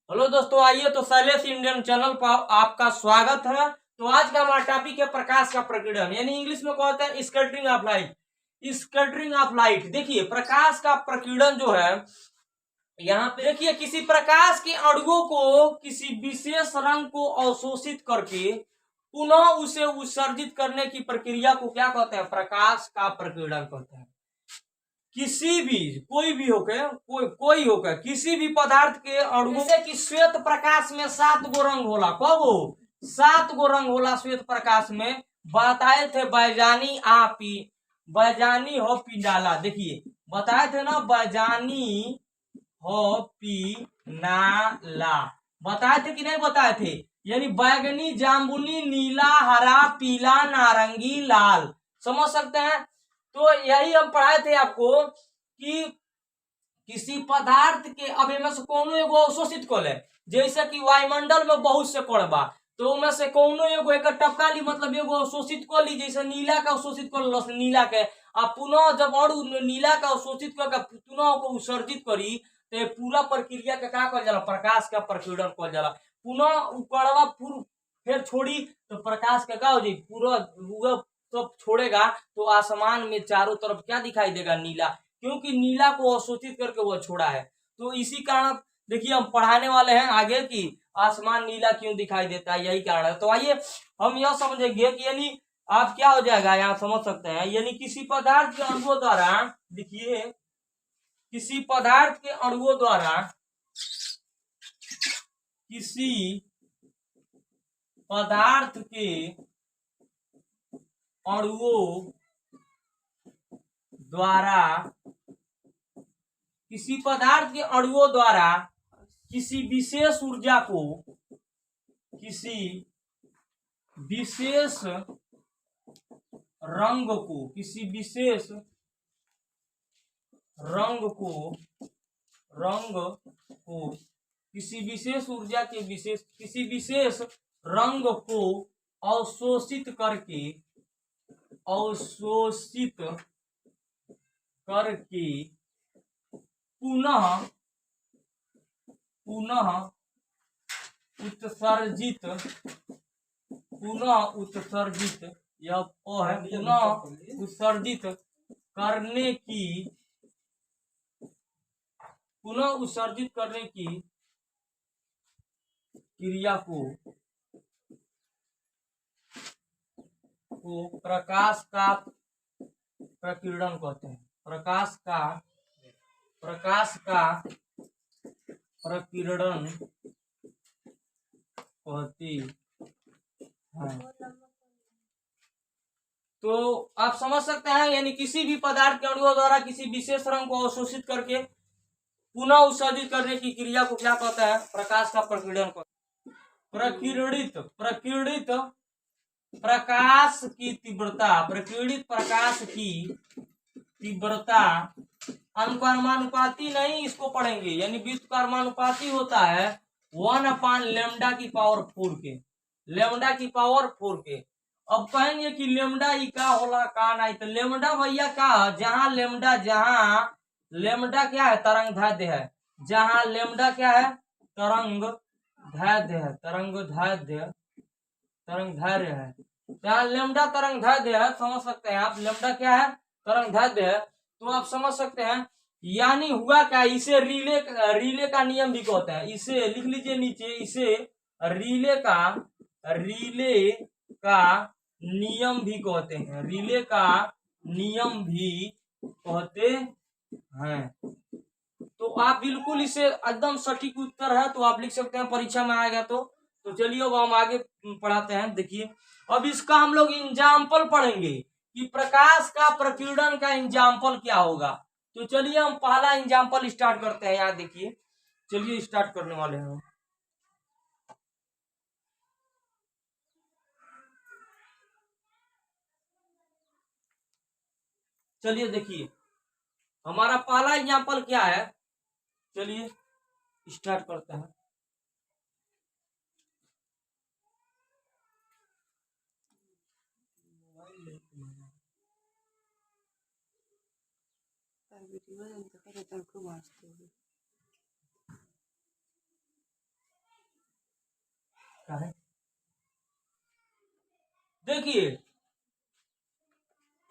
Hello दोस्तों, आइए तो शैलेश इंडियन चैनल पर आपका स्वागत है। तो आज का हमारा टॉपिक है प्रकाश का प्रकीर्णन, यानी इंग्लिश में कहते हैं scattering of light. Scattering of light, देखिए प्रकाश का प्रकीर्णन जो है, यहाँ पे देखिए किसी प्रकाश के अणुओं को किसी विशेष रंग को अवशोषित करके पुनः उसे उत्सर्जित करने की प्रक्रिया को क्या कहते हैं? प्रकाश का प्रकीर्णन कहते हैं। किसी भी कोई भी होकर कोई होकर किसी भी पदार्थ के अणु, जैसे कि श्वेत प्रकाश में 7 गो रंग होला। कब हो? 7 गो रंग होला श्वेत प्रकाश में। बताए थे बैजानी बैजानी हो पिंडाला। देखिए बताए थे ना, बैजानी हो पिनाला। बताए थे कि नहीं बताए थे? यानी बैगनी, जामुनी, नीला, हरा, पीला, नारंगी, लाल। समझ सकते हैं? तो यही हम पढ़ाए थे आपको कि किसी पदार्थ के अब इनमें से कोनो एगो अवशोषित कल है। जैसे कि वायुमंडल में बहुत से कण बा, तो उनमें से कोनो एगो एक टपका ली, मतलब एगो अवशोषित कर ली। जैसे नीला का अवशोषित कर नीला के, आ पुनः जब अणु नीला का अवशोषित कर पुनः को उत्सर्जित करी, तो पूरा प्रक्रिया के का कहल जाला? प्रकाश का प्रकीर्णन कहल जाला। पुनः कणवा फिर छोड़ी तो प्रकाश का का हो जाई? पूरा सब छोड़ेगा तो आसमान में चारों तरफ क्या दिखाई देगा? नीला, क्योंकि नीला को अवशोषित करके वो छोड़ा है। तो इसी कारण देखिए हम पढ़ाने वाले हैं आगे की आसमान नीला क्यों दिखाई देता है, यही कारण है। तो आइए हम यह समझेंगे कि यानी आप क्या हो जाएगा, यहाँ समझ सकते हैं। यानी किसी पदार्थ के अणुओं द्वारा, देखिए किसी पदार्थ के अणुओं द्वारा किसी पदार्थ के अणुओं द्वारा किसी पदार्थ के अणुओं द्वारा किसी विशेष ऊर्जा को किसी विशेष रंग को किसी विशेष रंग को किसी विशेष ऊर्जा के किसी विशेष रंग को अवशोषित करके पुनः उत्सर्जित यह है पुनः उत्सर्जित करने की क्रिया को प्रकाश का प्रकीर्णन कहते हैं। प्रकाश का प्रकीर्णन कहते हैं। तो आप समझ सकते हैं, यानी किसी भी पदार्थ के अणुओं द्वारा किसी विशेष रंग को अवशोषित करके पुनः उत्सर्जित करने की क्रिया को क्या कहता है? प्रकाश का प्रकीर्णन कहते हैं। प्रकीर्णित प्रकाश की तीव्रता, प्रकीर्णित प्रकाश की तीव्रता अनुपाती नहीं, इसको पढ़ेंगे। यानी व्युत्क्रमानुपाती होता है 1/λ की पावर 4 के, लेमडा की पावर 4 के। अब कहेंगे कि लेमडा ई का होला का नहीं, तो लेमडा भैया का, जहां लेमडा क्या है? तरंग दैर्ध्य है। जहां लेमडा क्या है? तरंग दैर्ध्य है। जहां लेमडा तरंग दैर्ध्य है, समझ सकते हैं आप। लेमडा क्या है? तरंग दैर्ध्य है। तो आप समझ सकते हैं, यानी हुआ क्या? इसे रीले का नियम भी कहते हैं। इसे लिख लीजिए नीचे, इसे रीले का नियम भी कहते हैं। रीले का नियम भी कहते हैं। तो आप बिल्कुल इसे एकदम सटीक उत्तर है तो आप लिख सकते हैं, परीक्षा में आएगा तो चलिए अब हम आगे पढ़ाते हैं। देखिए अब इसका हम लोग एग्जाम्पल पढ़ेंगे कि प्रकाश का प्रकीर्णन का एग्जाम्पल क्या होगा। तो चलिए हम पहला एग्जाम्पल स्टार्ट करते हैं। यहाँ देखिए, चलिए स्टार्ट करने वाले हैं। चलिए देखिए हमारा पहला एग्जाम्पल क्या है, चलिए स्टार्ट करते हैं। क्या है? देखिए,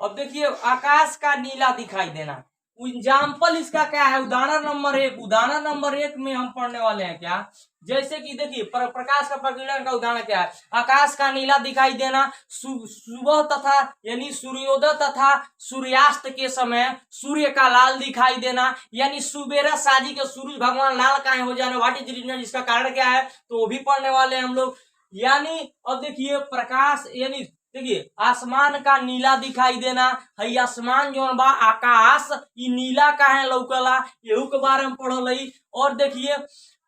अब देखिए आकाश का नीला दिखाई देना। एग्जाम्पल इसका क्या है? उदाहरण नंबर 1, उदाहरण नंबर 1 में हम पढ़ने वाले हैं क्या, जैसे कि देखिए प्रकाश का प्रकीर्णन का उदाहरण क्या है? आकाश का नीला दिखाई देना, सुबह तथा यानी सूर्योदय तथा सूर्यास्त के समय सूर्य का लाल दिखाई देना, यानी सुबेरा साजी के सूरज भगवान लाल काहे हो जाना, व्हाट इज रीजन, इसका कारण क्या है, तो वो भी पढ़ने वाले हैं हम लोग। यानी अब देखिए प्रकाश यानी देखिए आसमान का नीला दिखाई देना है, आसमान जो बा आकाश ई नीला काहे लौकला, यहू के बारे में पढ़ल है। और देखिए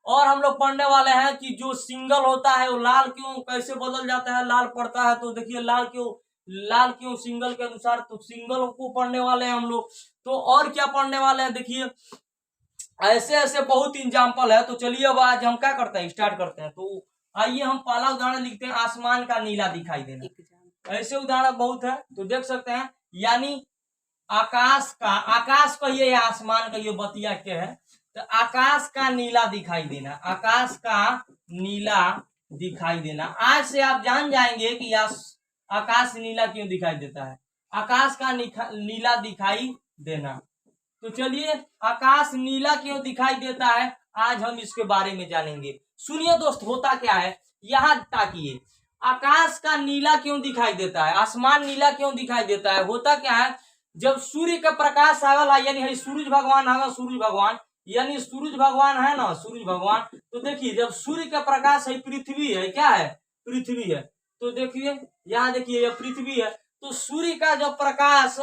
और हम लोग पढ़ने वाले हैं कि जो सिंगल होता है वो लाल क्यों कैसे बदल जाता है, लाल पड़ता है, तो देखिए लाल क्यों सिंगल के अनुसार, तो सिंगल को पढ़ने वाले हैं हम लोग। तो और क्या पढ़ने वाले हैं, देखिए ऐसे ऐसे बहुत एग्जाम्पल है। तो चलिए अब आज हम क्या करते हैं, स्टार्ट करते हैं। तो आइए हम पहला उदाहरण लिखते हैं, आसमान का नीला दिखाई देना। ऐसे उदाहरण बहुत है, तो देख सकते हैं, यानी आकाश कहिए या आसमान कहिए, बतिया के है, तो आकाश का नीला दिखाई देना, आकाश का नीला दिखाई देना। आज से आप जान जाएंगे कि आकाश नीला क्यों दिखाई देता है, आकाश का नीला दिखाई देना। तो चलिए आकाश नीला क्यों दिखाई देता है, आज हम इसके बारे में जानेंगे। सुनिए दोस्त, होता क्या है, यहाँ ताकिए, आकाश का नीला क्यों दिखाई देता है, आसमान नीला क्यों दिखाई देता है, होता क्या है, जब सूर्य का प्रकाश आवेला, यानी सूरज भगवान है, सूरज भगवान यानी सूरज भगवान है ना, सूरज भगवान, तो देखिए जब सूर्य का प्रकाश है, पृथ्वी है, क्या है, पृथ्वी है, तो देखिए यहाँ देखिए यह पृथ्वी है, तो सूर्य का जब प्रकाश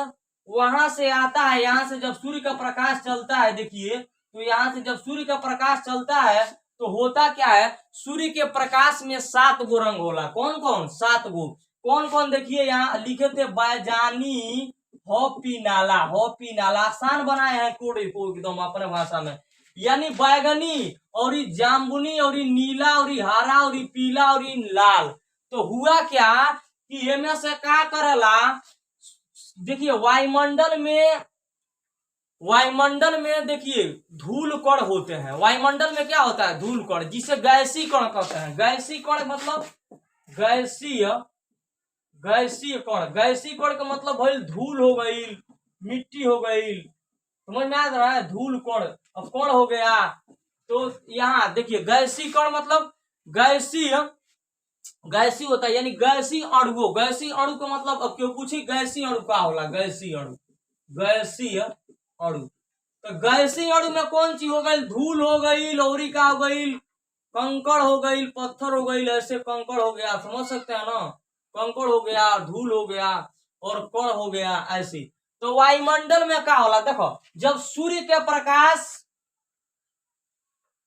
वहां से आता है, यहाँ से जब सूर्य का प्रकाश चलता है, देखिए तो यहाँ से जब सूर्य का प्रकाश चलता है तो होता क्या है, सूर्य के प्रकाश में 7 गो रंग होला, कौन कौन, 7 गो, कौन कौन, देखिए यहाँ लिखे थे, बैजानी हॉपी नाला, आसान बनाए हैं कोड को एकदम अपने भाषा में, यानी बैगनी और जामुनी और नीला और हरा और पीला और लाल। तो हुआ क्या कि इनमें से क्या करेला, देखिए वायुमंडल में देखिए धूल कण होते हैं, वायुमंडल में क्या होता है, धूल कण, जिसे गैसीय कण कहते हैं। गैसीय कण मतलब गैसीय कण का मतलब भाई धूल हो गई, मिट्टी हो गई, समझ में आ रहा है, धूल कण, अब कण हो गया। तो यहाँ देखिए गैसीय कण मतलब गैसीय होता है, यानी गैसीय अणु, गैसीय अणु का मतलब, अब क्यों पूछी गैसीय अणु का होला, गैसीय अणु, तो गैसीय अणु में कौन सी हो गई, धूल हो गई, लौरी का हो गई, कंकड़ हो गई, पत्थर हो गई, ऐसे कंकड़ हो गया, समझ सकते हैं ना, कंकड़ हो गया, धूल हो गया और कण हो गया, ऐसी। तो वायुमंडल में क्या होला, देखो जब सूर्य के प्रकाश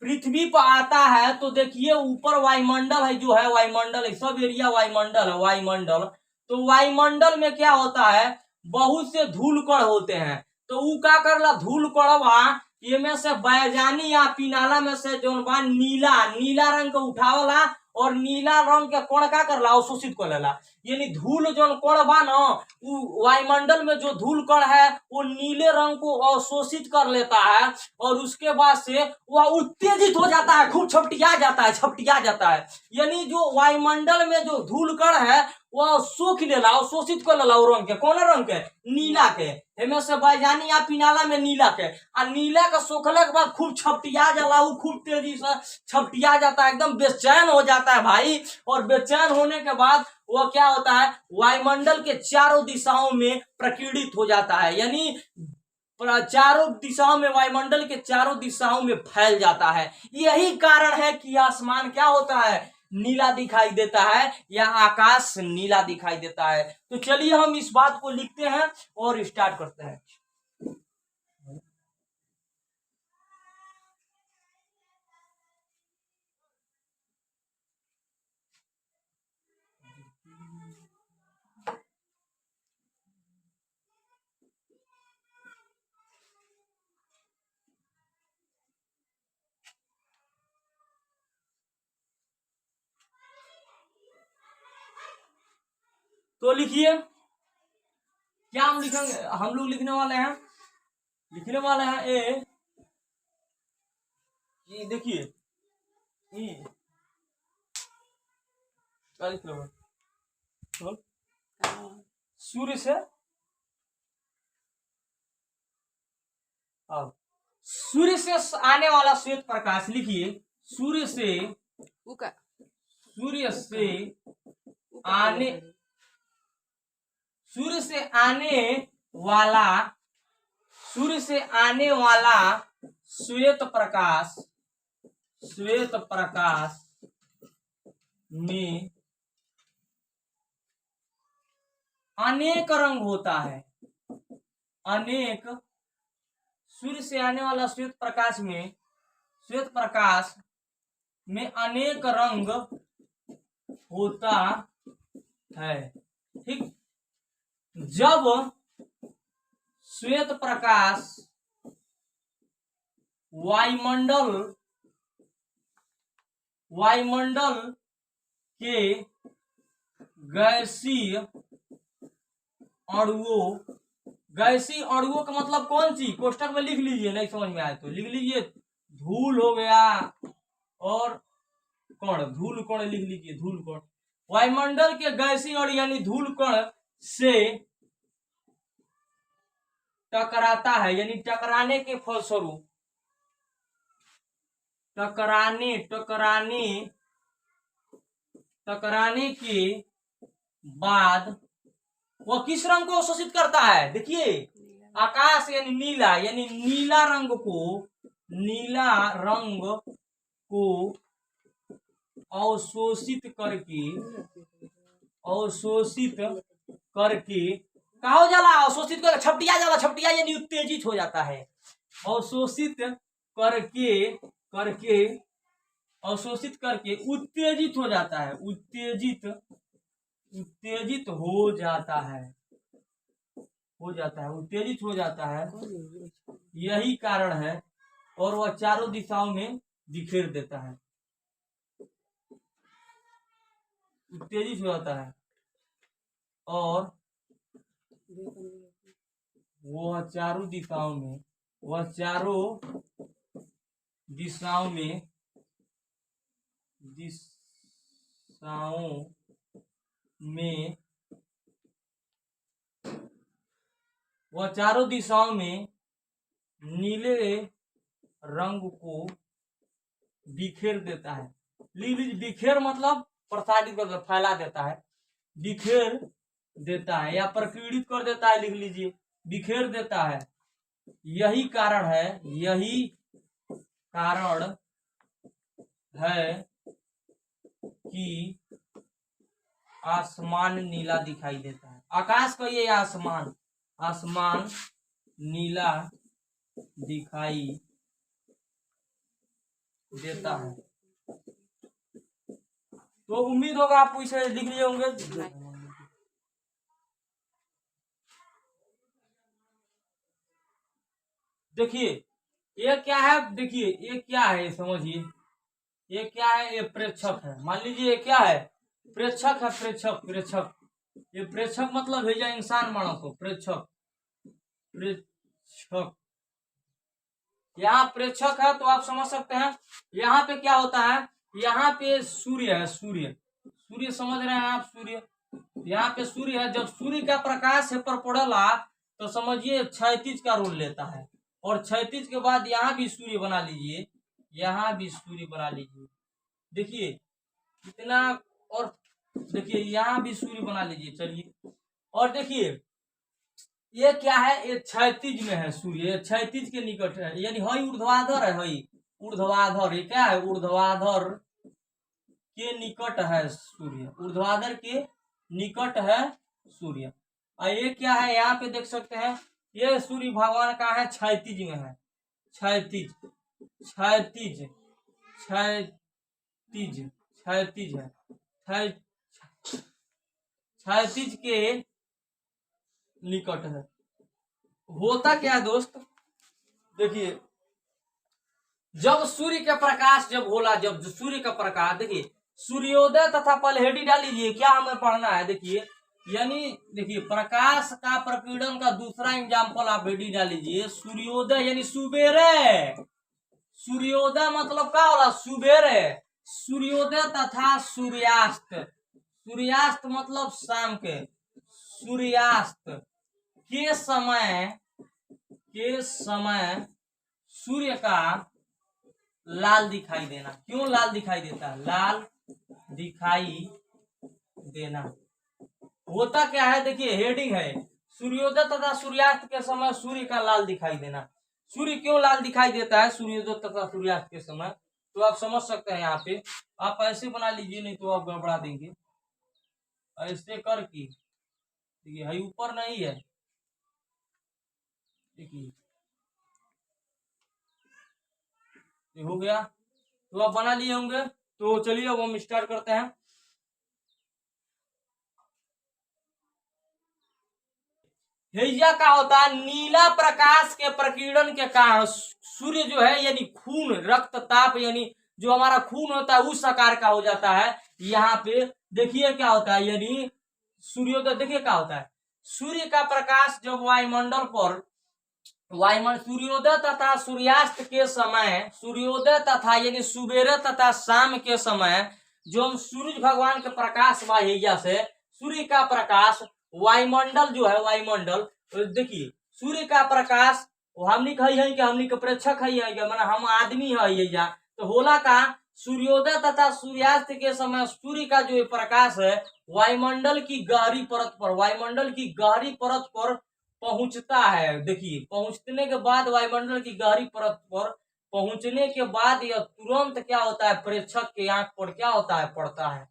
पृथ्वी पर आता है तो देखिए ऊपर वायुमंडल है, जो है वायुमंडल है, सब एरिया वायुमंडल है, वायुमंडल। तो वायुमंडल में क्या होता है, बहुत से धूल कण होते हैं, तो ऊ का करला, धूल कणवा ये में से बैजानी या पिनाला में से जो नीला रंग का उठावला, और नीला रंग के कण का करला, अवशोषित कर लेला, यानी धूल जो कण बा न, वायुमंडल में जो धूल कण है वो नीले रंग को अवशोषित कर लेता है, और उसके बाद से वह उत्तेजित हो जाता है, खूब छपटिया जाता है, यानी जो वायुमंडल में जो धूल कण है वह सोख लेला, अवशोषित कर लेला, रंग के, कौन रंग के, नीला के, हेमे से बैजानी या पिनाला में नीला के, आ नीला का सोखले के बाद खूब छपटिया जाला, खूब तेजी से छपटिया जाता है, एकदम बेचैन हो जाता है भाई, और बेचैन होने के बाद वो क्या होता है, वायुमंडल के चारों दिशाओं में प्रकीर्णित हो जाता है, यानी चारों दिशाओं में, वायुमंडल के चारों दिशाओं में फैल जाता है। यही कारण है कि आसमान क्या होता है, नीला दिखाई देता है, या आकाश नीला दिखाई देता है। तो चलिए हम इस बात को लिखते हैं और स्टार्ट करते हैं। तो लिखिए, क्या हम लिखेंगे, हम लोग लिखने वाले हैं ये देखिए सूर्य से सूर्य से आने वाला श्वेत प्रकाश, लिखिए सूर्य से आने सूर्य से आने वाला श्वेत प्रकाश में अनेक रंग होता है। सूर्य से आने वाला श्वेत प्रकाश में अनेक रंग होता है। ठीक, जब श्वेत प्रकाश वायुमंडल के गैसीय अणुओं का मतलब कौन सी, कोष्टक में लिख लीजिए, नहीं समझ में आए तो लिख लीजिए, धूल हो गया और धूल कण लिख लीजिए, धूल कण। वायुमंडल के गैसीय अणु यानी धूल कण से टकराता है, यानी टकराने के फलस्वरूप टकराने के बाद वह किस रंग को अवशोषित करता है? देखिए आकाश यानी नीला रंग को अवशोषित करके क्या हो जाला? अवशोषित कर छपटिया यानी उत्तेजित हो जाता है। अवशोषित करके उत्तेजित हो जाता है, उत्तेजित हो जाता है, यही कारण है। और वह चारों दिशाओं में बिखेर देता है, उत्तेजित हो जाता है और वह चारों दिशाओं में नीले रंग को बिखेर देता है। बिखेर मतलब प्रसारित कर, फैला देता है, बिखेर देता है या प्रकीर्णित कर देता है, लिख लीजिए, बिखेर देता है। यही कारण है कि आसमान नीला दिखाई देता है। आकाश का ये आसमान नीला दिखाई देता है। तो उम्मीद होगा आप इसे लिख लिए होंगे। देखिए ये क्या है, समझिए ये क्या है, ये प्रेक्षक है। मान लीजिए ये क्या है, प्रेक्षक है, प्रेक्षक। ये प्रेक्षक मतलब भेजा इंसान मानस हो, प्रेक्षक। यहाँ प्रेक्षक है तो आप समझ सकते हैं यहाँ पे क्या होता है, यहाँ पे सूर्य है, सूर्य समझ रहे हैं आप, सूर्य, यहाँ पे सूर्य है। जब सूर्य का प्रकाश है पर पड़ला तो समझिए क्षैतिज का रोल लेता है, और क्षैतिज के बाद यहाँ भी सूर्य बना लीजिए, देखिए कितना, और देखिए यहाँ भी सूर्य बना लीजिए, चलिए। और देखिए ये क्या है, ये क्षैतिज में है सूर्य, क्षैतिज के निकट है, यानी हई ऊर्ध्वाधर है, ऊर्ध्वाधर। ये क्या है, ऊर्ध्वाधर के निकट है सूर्य, ऊर्ध्वाधर के निकट है सूर्य। और ये क्या है, यहाँ पे देख सकते हैं ये सूर्य भगवान का है, क्षैतिज में है, क्षैतिज के निकट है। होता क्या है दोस्त, देखिए जब सूर्य का प्रकाश जब सूर्य का प्रकाश, देखिए सूर्योदय तथा पलहेड़ी डालीजिए, क्या हमें पढ़ना है, देखिए यानी देखिए प्रकाश का प्रकीर्णन का दूसरा एग्जाम्पल आप हेडी डालीजिए, सूर्योदय यानी सुबेरे, सूर्योदय मतलब क्या होला, सुबेरे, सूर्योदय तथा सूर्यास्त, सूर्यास्त मतलब शाम के, सूर्यास्त के समय सूर्य का लाल दिखाई देना। क्यों लाल दिखाई देता है? लाल दिखाई देना होता क्या है? देखिए हेडिंग है, सूर्योदय तथा सूर्यास्त के समय सूर्य का लाल दिखाई देना। सूर्य क्यों लाल दिखाई देता है सूर्योदय तथा सूर्यास्त के समय? तो आप समझ सकते हैं। यहाँ पे आप ऐसे बना लीजिए, नहीं तो आप गड़बड़ा देंगे। ऐसे कर की देखिए, है ऊपर नहीं है, देखिए हो गया। तो आप बना लिए होंगे। तो चलिए अब हम स्टार्ट करते हैं। हैजा क्या होता है? नीला प्रकाश के प्रकीर्णन के कारण सूर्य जो है यानी खून, रक्तताप यानी जो हमारा खून होता है उस आकार का हो जाता है। यहाँ पे देखिए क्या होता है, यानी सूर्योदय देखिए क्या होता है, सूर्य का प्रकाश जब वायुमंडल पर सूर्योदय तथा सूर्यास्त के समय, सूर्योदय तथा यानी सुबेरे तथा शाम के समय जो हम सूर्य भगवान के प्रकाश हैजा से सूर्य का प्रकाश वायुमंडल जो है, वायुमंडल देखिए सूर्य का प्रकाश हमनी है कि हमनी के प्रेक्षक है, माना हम आदमी है। तो होला का सूर्योदय तथा सूर्यास्त के समय सूर्य का जो प्रकाश है वायुमंडल की गहरी परत पर, वायुमंडल की गहरी परत पर पहुंचता है। देखिए पहुंचने के बाद वायुमंडल की गहरी परत पर पहुंचने के बाद यह तुरंत क्या होता है, प्रेक्षक के आंख पर क्या होता है, पड़ता है।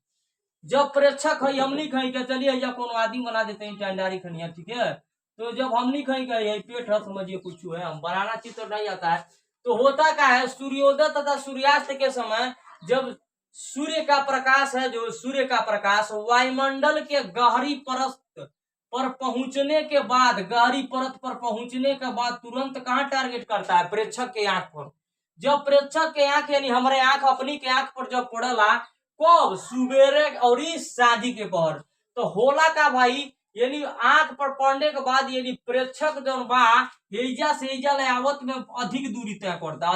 जब प्रेक्षक है हमनी कहीं के, चलिए या कोनो आदमी बना देते हैं टंडारी खनिया, ठीक है। तो जब हमनी कहीं का यही पेट है, समझिए कुछ है, हम बनाना चित्र नहीं आता है। तो होता क्या है, सूर्योदय तथा सूर्यास्त के समय जब सूर्य का प्रकाश है, जो सूर्य का प्रकाश वायुमंडल के गहरी परत पर पहुंचने के बाद, गहरी परत पर पहुंचने के बाद तुरंत कहाँ टारगेट करता है, प्रेक्षक के आंख पर। जब प्रेक्षक के आंख यानी हमारे आंख, अपनी के आंख पर जब पड़ेला, कब? सुबेरे और शादी के पहर। तो होला का भाई यानी आंख पर पड़ने के बाद यानी प्रेक्षक जो बा हेजा से हेजा ले आवत में अधिक दूरी तय करता है,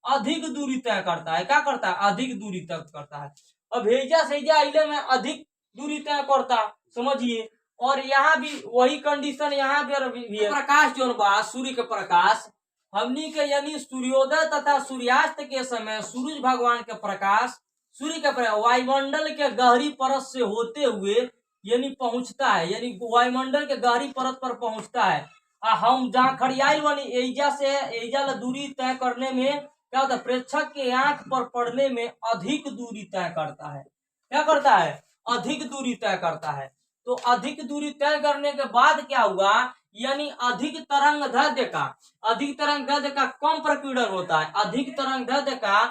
अधिक दूरी तय करता है। क्या करता है? अधिक दूरी तय करता है। अब हेजा से हेजा अइले में अधिक दूरी तय करता, समझिए। और यहाँ भी वही कंडीशन यहाँ भी है। प्रकाश जो बा सूर्य के प्रकाश हमनी के यानी सूर्योदय तथा सूर्यास्त के समय सूर्य भगवान के प्रकाश सूर्य के वायुमंडल के गहरी परत से होते हुए यानी पहुंचता है, यानी वायुमंडल के गहरी परत पर पहुंचता है। हम जहाँ खड़ियाई बनी एजा से एजा दूरी तय करने में क्या होता है, प्रेक्षक के आंख पर पड़ने में अधिक दूरी तय करता है। क्या करता है? अधिक दूरी तय करता है। तो अधिक दूरी तय करने के बाद क्या हुआ, यानी अधिक तरंग दैर्ध्य का कम प्रकीर्णन होता है। अधिक तरंग दैर्ध्य का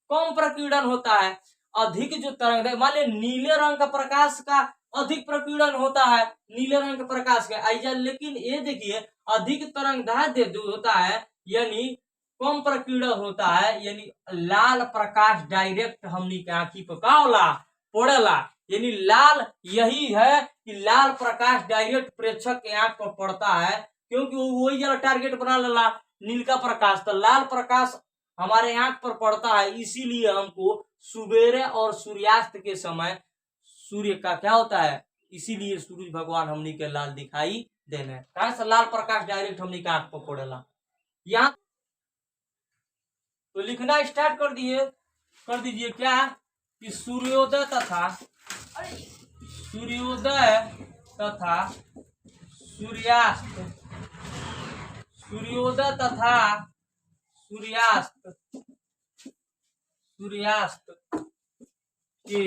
कम प्रकीर्णन होता है। अधिक जो तरंग, मान लीजिए नीले रंग का प्रकाश का अधिक प्रकीर्णन होता है, नीले रंग के प्रकाश का ऐसा। लेकिन ये देखिए अधिक तरंग दैर्ध्य जो होता है यानी कम प्रकीर्णन होता है, यानी लाल प्रकाश डायरेक्ट हमनी के आंखी पर का होला, पड़ेला। यानी लाल यही है कि लाल प्रकाश डायरेक्ट प्रेक्षक के आंख पर पड़ता है, क्योंकि वो वही जरा टारगेट बना लेला नील का प्रकाश। तो लाल प्रकाश हमारे आंख पर पड़ता है, इसीलिए हमको सुबेरे और सूर्यास्त के समय सूर्य का क्या होता है, इसीलिए सूर्य भगवान हमनी के लाल दिखाई देने। कहा से लाल प्रकाश डायरेक्ट हमनी के आंख पर पड़ेला। यहाँ तो लिखना स्टार्ट कर दीजिए क्या कि सूर्योदय तथा सूर्यास्त, सूर्योदय तथा सूर्यास्त के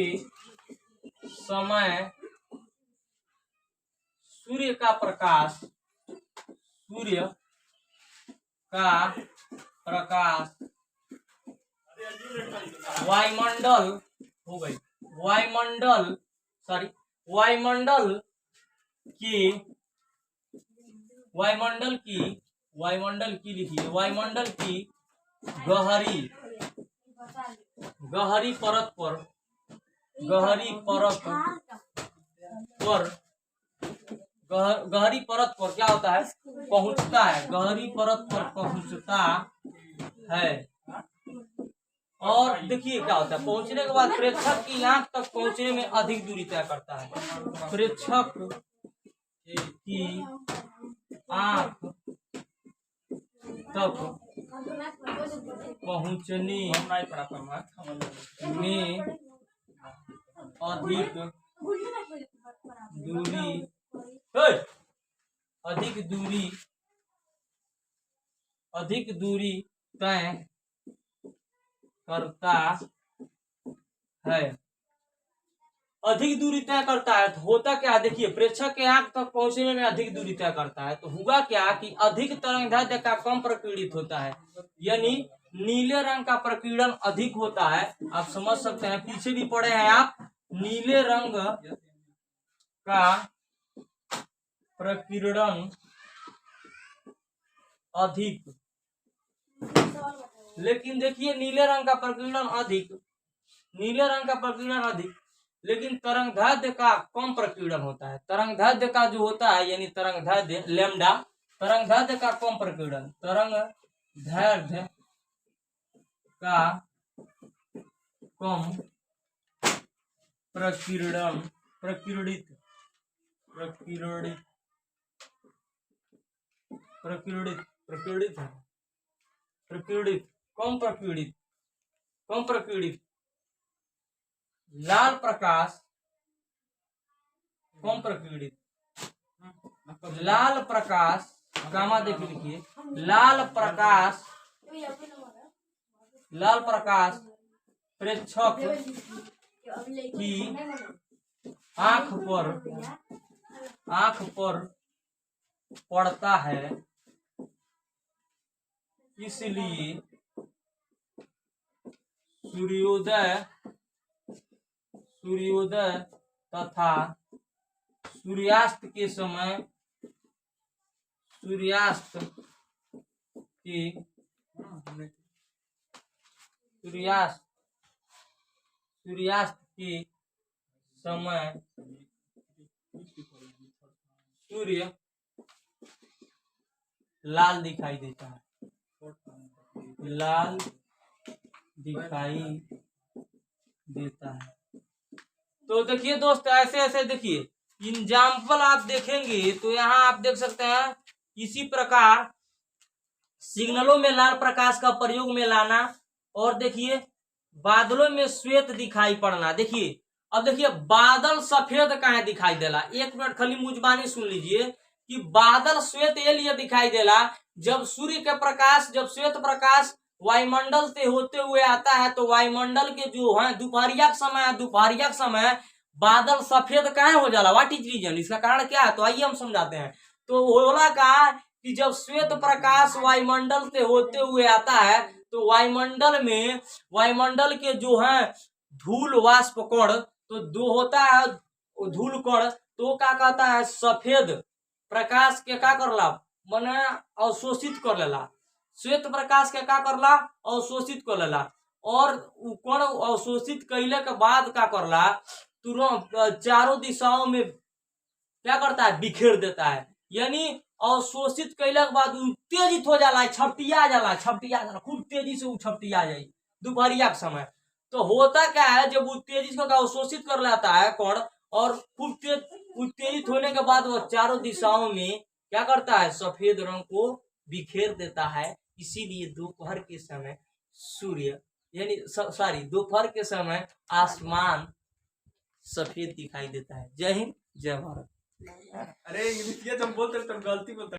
समय सूर्य का प्रकाश वायुमंडल हो गई, वायुमंडल की लिखिए, वायुमंडल की गहरी परत पर क्या होता है, पहुंचता है। गहरी परत पर पहुंचता है और देखिए क्या होता है, पहुंचने के बाद प्रेक्षक की आंख तक पहुंचने में अधिक दूरी तय करता है। प्रेक्षक की आंख तक पहुंचने में अधिक दूरी अधिक दूरी तय करता है। अधिक दूरी तय करता है तो होता क्या है, देखिए प्रेक्षक के आंख तक पहुंचने में अधिक दूरी तय करता है तो हुआ क्या कि अधिक तरंगदैर्ध्य का कम प्रकीर्णित होता है, यानी नीले रंग का प्रकीर्णन अधिक होता है। आप समझ सकते हैं, पीछे भी पढ़े हैं आप, नीले रंग का प्रकीर्णन अधिक, लेकिन देखिए नीले रंग का प्रकीर्णन अधिक, लेकिन तरंगदैर्ध्य का कम प्रकीर्णन होता है। तरंगदैर्ध्य का जो होता है यानी तरंगदैर्ध्य लैम्डा, तरंगदैर्ध्य का कम प्रकीर्णन, तरंगदैर्ध्य का कम प्रकीर्णन प्रकीर्णित कम प्रकीर्णित लाल प्रकाश, कम प्रकीर्णित लाल प्रकाश, गामा देख लिखिए, लाल प्रकाश प्रेक्षक की आंख पर पड़ता है, इसलिए सूर्योदय तथा सूर्यास्त के समय सूर्य लाल दिखाई देता है, तो देखिए दोस्त ऐसे देखिए एग्जाम्पल आप देखेंगे तो यहाँ आप देख सकते हैं इसी प्रकार सिग्नलों में लाल प्रकाश का प्रयोग में लाना, और देखिए बादलों में श्वेत दिखाई पड़ना। देखिए अब देखिए बादल सफेद कहाँ दिखाई देला, एक मिनट खाली मुजबानी सुन लीजिए कि बादल श्वेत ये लिए दिखाई देला जब सूर्य के प्रकाश, जब श्वेत प्रकाश वायुमंडल से होते हुए आता है तो वायुमंडल के जो है दोपहरिया के समय बादल सफेद कहाँ हो जाला, व्हाट इज रीजन, इसका कारण क्या है, तो आइए हम समझाते हैं। तो होला कहा कि जब श्वेत प्रकाश वायुमंडल से होते हुए आता है तो वायुमंडल के जो है धूल वाष्प कण, तो दो होता है धूल कण, तो क्या कहता है सफेद प्रकाश के क्या करला मने अवशोषित कर लेला, श्वेत प्रकाश के क्या करला अवशोषित कर लेला, और कण अवशोषित कैले के बाद क्या करला तुरंत चारों दिशाओं में क्या करता है बिखेर देता है, यानी अवशोषित कैले के बाद उत्तेजित हो जाला, छपटिया जाला, खूब तेजी से छपटिया जाए दोपहरिया के समय। तो होता क्या है जब उत्तेजित होकर अवशोषित कर लेता है कण और खूब उत्तेजित होने के बाद वो चारों दिशाओं में क्या करता है सफेद रंग को बिखेर देता है, इसीलिए दोपहर के समय सूर्य यानी दोपहर के समय आसमान सफेद दिखाई देता है। जय हिंद जय भारत। अरे इंग्लिश हम बोलते गलती बोलते